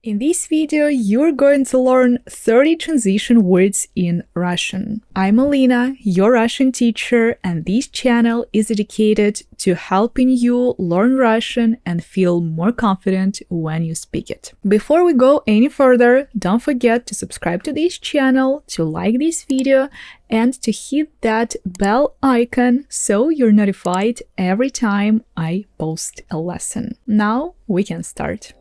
In this video, you're going to learn 30 transition words in Russian. I'm Lina, your Russian teacher, and this channel is dedicated to helping you learn Russian and feel more confident when you speak it. Before we go any further, don't forget to subscribe to this channel, to like this video, and to hit that bell icon so you're notified every time I post a lesson. Now we can start.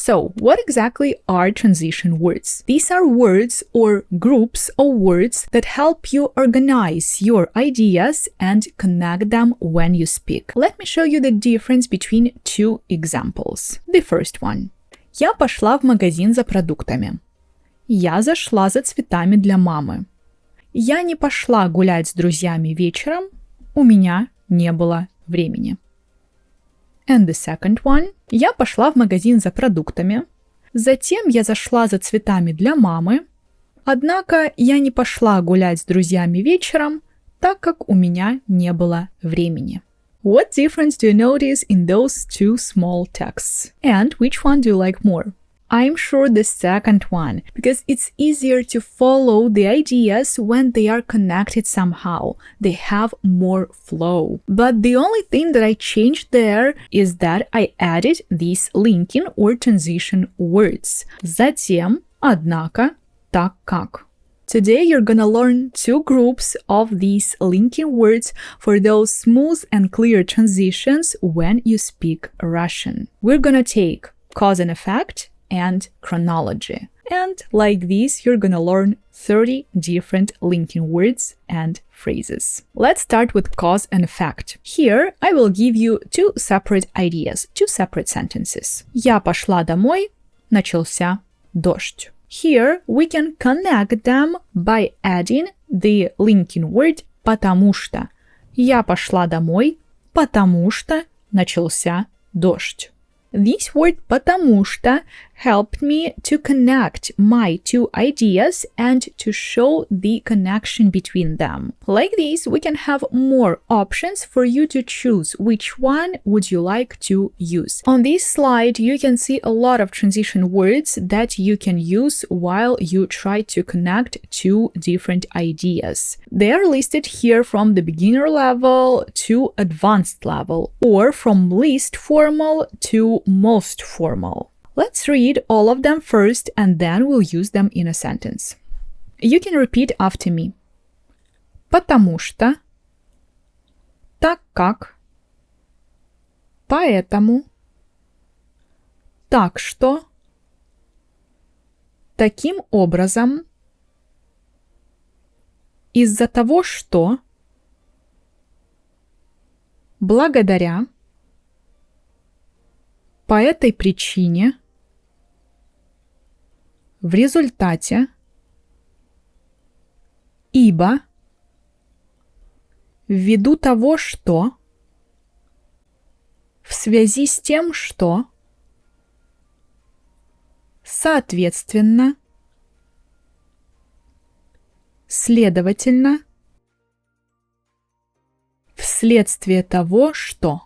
So, what exactly are transition words? These are words or groups of words that help you organize your ideas and connect them when you speak. Let me show you the difference between two examples. The first one. Я пошла в магазин за продуктами. Я зашла за цветами для мамы. Я не пошла гулять с друзьями вечером. У меня не было времени. And the second one. Я пошла в магазин за продуктами. Затем я зашла за цветами для мамы. Однако я не пошла гулять с друзьями вечером, так как у меня не было времени. What difference do you notice in those two small texts? And which one do you like more? I'm sure the second one, because it's easier to follow the ideas when they are connected somehow. They have more flow. But the only thing that I changed there is that I added these linking or transition words. Затем, однако, так как. Today you're gonna learn two groups of these linking words for those smooth and clear transitions when you speak Russian. We're gonna take cause and effect and chronology. And like this, you're gonna learn 30 different linking words and phrases. Let's start with cause and effect. Here, I will give you two separate ideas, two separate sentences. Я пошла домой, начался дождь. Here, we can connect them by adding the linking word потому что. Я пошла домой, потому что начался дождь. This word потому что helped me to connect my two ideas and to show the connection between them. Like this, we can have more options for you to choose which one would you like to use. On this slide, you can see a lot of transition words that you can use while you try to connect two different ideas. They are listed here from the beginner level to advanced level, or from least formal to most formal. Let's read all of them first and then we'll use them in a sentence. You can repeat after me. Потому что, так как, поэтому, так что, таким образом, из-за того, что, благодаря, по этой причине, в результате, ибо, ввиду того, что, в связи с тем, что, соответственно, следовательно, вследствие того, что.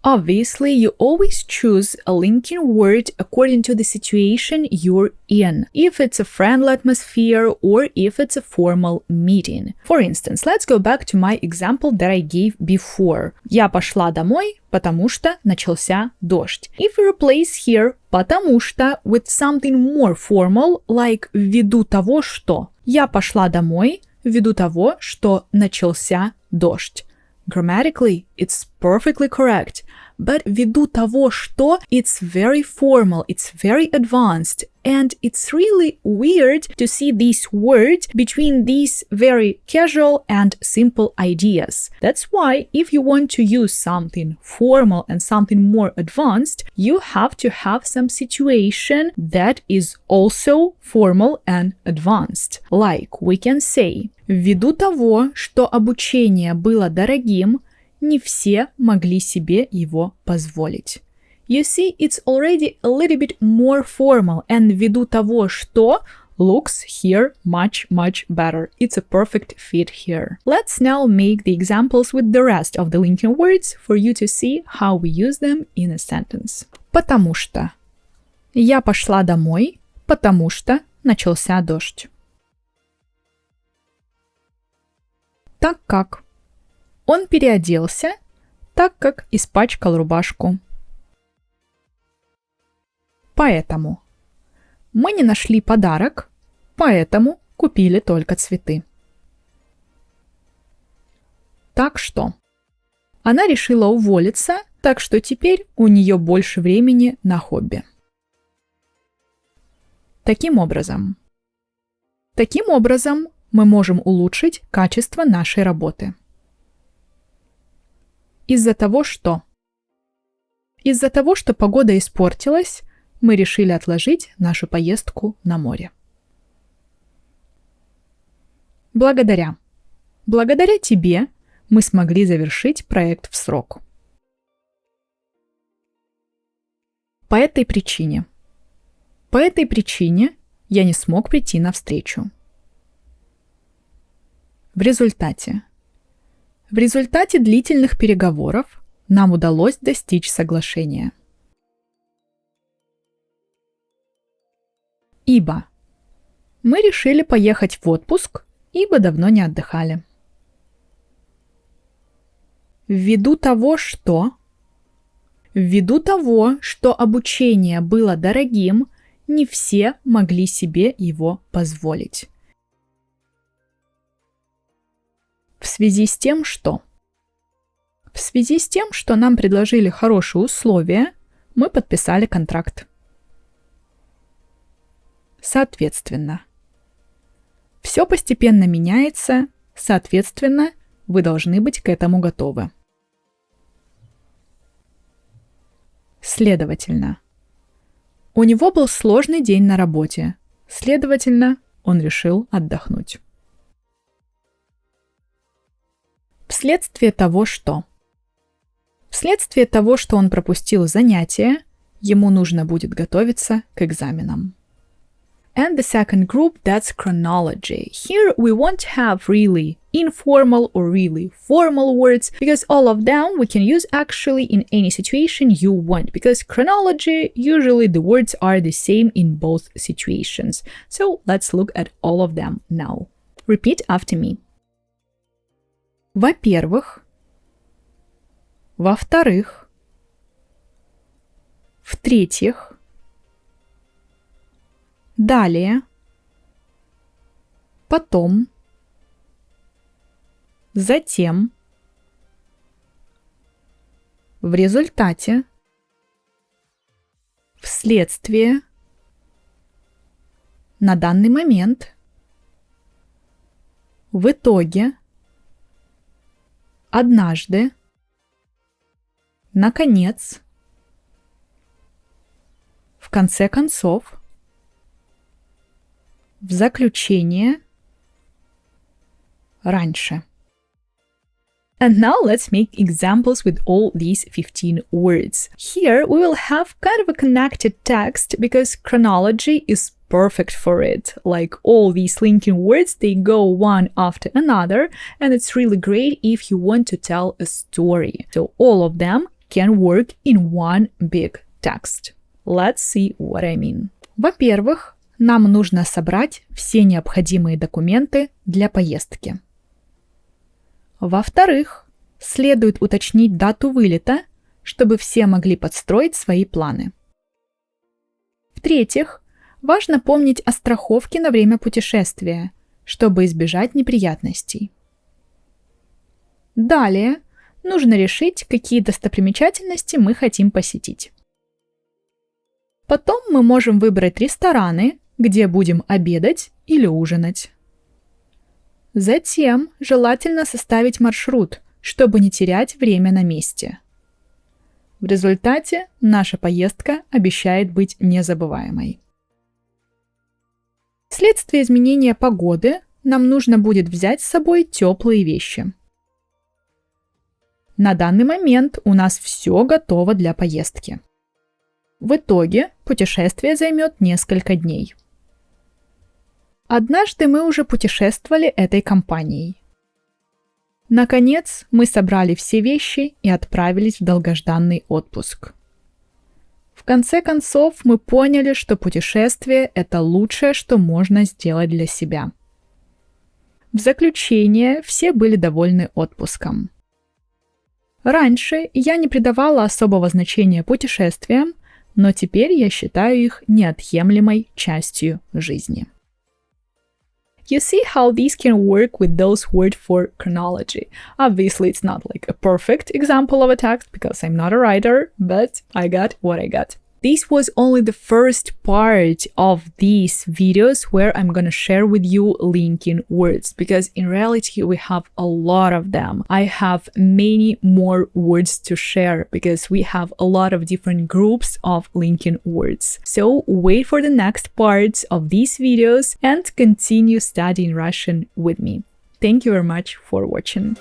Obviously, you always choose a linking word according to the situation you're in, if it's a friendly atmosphere or if it's a formal meeting. For instance, let's go back to my example that I gave before. Я пошла домой, потому что начался дождь. If we replace here потому что with something more formal, like ввиду того, что. Я пошла домой ввиду того, что начался дождь. Grammatically, it's perfectly correct, but ввиду того, что it's very formal, it's very advanced, and it's really weird to see this word between these very casual and simple ideas. That's why if you want to use something formal and something more advanced, you have to have some situation that is also formal and advanced. Like we can say, ввиду того, что обучение было дорогим, не все могли себе его позволить. You see, it's already a little bit more formal, and ввиду того, что looks here much better. It's a perfect fit here. Let's now make the examples with the rest of the linking words for you to see how we use them in a sentence. Потому что. Я пошла домой, потому что начался дождь. Так как. Он переоделся, так как испачкал рубашку. Поэтому. Мы не нашли подарок, поэтому купили только цветы. Так что. Она решила уволиться, так что теперь у нее больше времени на хобби. Таким образом. Таким образом мы можем улучшить качество нашей работы. Из-за того, что. Из-за того, что погода испортилась, мы решили отложить нашу поездку на море. Благодаря. Благодаря тебе мы смогли завершить проект в срок. По этой причине. По этой причине я не смог прийти на встречу. В результате. В результате длительных переговоров нам удалось достичь соглашения. Ибо. Мы решили поехать в отпуск, ибо давно не отдыхали. Ввиду того, что обучение было дорогим, не все могли себе его позволить. В связи с тем, что нам предложили хорошие условия, мы подписали контракт. Соответственно. Все постепенно меняется, соответственно, вы должны быть к этому готовы. Следовательно. У него был сложный день на работе, следовательно, он решил отдохнуть. Вследствие того, что он пропустил занятия, ему нужно будет готовиться к экзаменам. And the second group, that's chronology. Here we won't have really informal or really formal words because all of them we can use actually in any situation you want, because chronology, usually the words are the same in both situations. So let's look at all of them now. Repeat after me. Во-первых, во-вторых, в-третьих, далее, потом, затем, в результате, вследствие, на данный момент, в итоге, однажды, наконец, в конце концов, в заключение, раньше. And now let's make examples with all these 15 words. Here we will have kind of a connected text because chronology is perfect for it. Like all these linking words, they go one after another, and it's really great if you want to tell a story. So all of them can work in one big text. Let's see what I mean. Во-первых, нам нужно собрать все необходимые документы для поездки. Во-вторых, следует уточнить дату вылета, чтобы все могли подстроить свои планы. В-третьих, важно помнить о страховке на время путешествия, чтобы избежать неприятностей. Далее, нужно решить, какие достопримечательности мы хотим посетить. Потом мы можем выбрать рестораны, где будем обедать или ужинать. Затем желательно составить маршрут, чтобы не терять время на месте. В результате наша поездка обещает быть незабываемой. Вследствие изменения погоды нам нужно будет взять с собой теплые вещи. На данный момент у нас все готово для поездки. В итоге путешествие займет несколько дней. Однажды мы уже путешествовали этой компанией. Наконец, мы собрали все вещи и отправились в долгожданный отпуск. В конце концов, мы поняли, что путешествие – это лучшее, что можно сделать для себя. В заключение, все были довольны отпуском. Раньше я не придавала особого значения путешествиям, но теперь я считаю их неотъемлемой частью жизни. You see how these can work with those words for chronology. Obviously, it's not like a perfect example of a text because I'm not a writer, but I got what I got. This was only the first part of these videos where I'm gonna share with you linking words, because in reality we have a lot of them. I have many more words to share because we have a lot of different groups of linking words. So wait for the next parts of these videos and continue studying Russian with me. Thank you very much for watching.